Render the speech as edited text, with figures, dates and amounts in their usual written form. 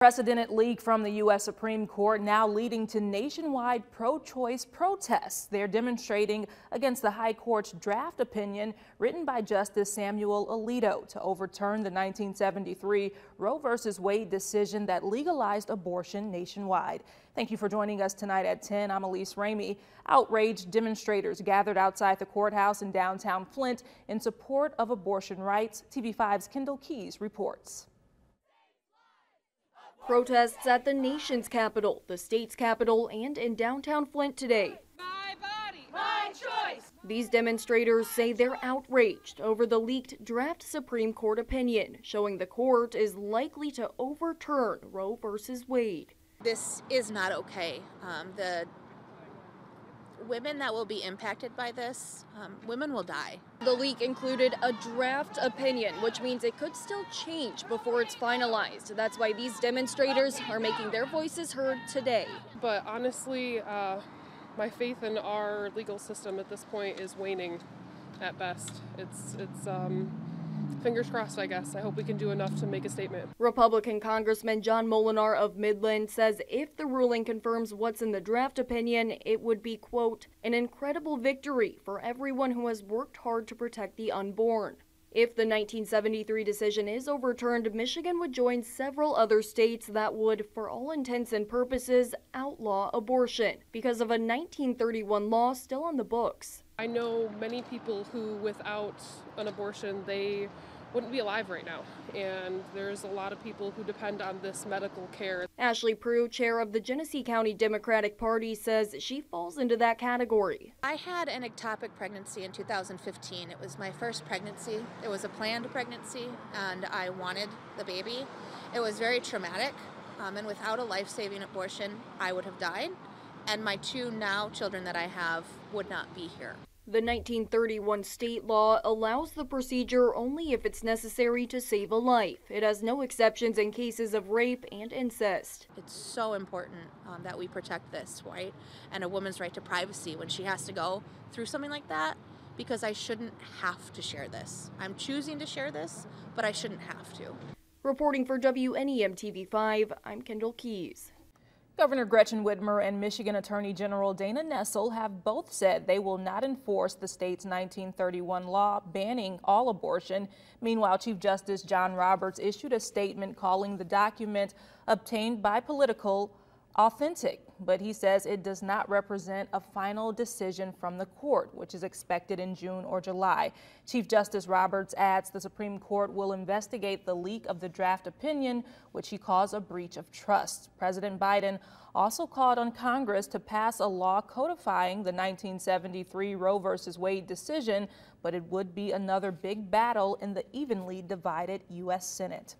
Unprecedented leak from the U.S. Supreme Court now leading to nationwide pro-choice protests. They're demonstrating against the High Court's draft opinion written by Justice Samuel Alito to overturn the 1973 Roe v. Wade decision that legalized abortion nationwide. Thank you for joining us tonight at 10. I'm Elise Ramey. Outraged demonstrators gathered outside the courthouse in downtown Flint in support of abortion rights. TV5's Kendall Keys reports. Protests at the nation's capital, the state's capital, and in downtown Flint today. My body, my choice. These demonstrators say they're outraged over the leaked draft Supreme Court opinion, showing the court is likely to overturn Roe v. Wade. This is not okay. The women that will be impacted by this, women will die. The leak included a draft opinion, which means it could still change before it's finalized. That's why these demonstrators are making their voices heard today. But honestly, my faith in our legal system at this point is waning at best. It's fingers crossed, I guess. I hope we can do enough to make a statement. Republican Congressman John Molinar of Midland says if the ruling confirms what's in the draft opinion, it would be, quote, an incredible victory for everyone who has worked hard to protect the unborn. If the 1973 decision is overturned, Michigan would join several other states that would, for all intents and purposes, outlaw abortion because of a 1931 law still on the books. I know many people who, without an abortion, they wouldn't be alive right now, and there's a lot of people who depend on this medical care. Ashley Prue, chair of the Genesee County Democratic Party, says she falls into that category. I had an ectopic pregnancy in 2015. It was my first pregnancy. It was a planned pregnancy, and I wanted the baby. It was very traumatic, and without a life-saving abortion, I would have died, and my two now children that I have would not be here. The 1931 state law allows the procedure only if it's necessary to save a life. It has no exceptions in cases of rape and incest. It's so important that we protect this, right? And a woman's right to privacy when she has to go through something like that, because I shouldn't have to share this. I'm choosing to share this, but I shouldn't have to. Reporting for WNEM TV5, I'm Kendall Keys. Governor Gretchen Whitmer and Michigan Attorney General Dana Nessel have both said they will not enforce the state's 1931 law banning all abortion. Meanwhile, Chief Justice John Roberts issued a statement calling the document obtained by Political authentic, but he says it does not represent a final decision from the court, which is expected in June or July. Chief Justice Roberts adds the Supreme Court will investigate the leak of the draft opinion, which he calls a breach of trust. President Biden also called on Congress to pass a law codifying the 1973 Roe v. Wade decision, but it would be another big battle in the evenly divided U.S. Senate.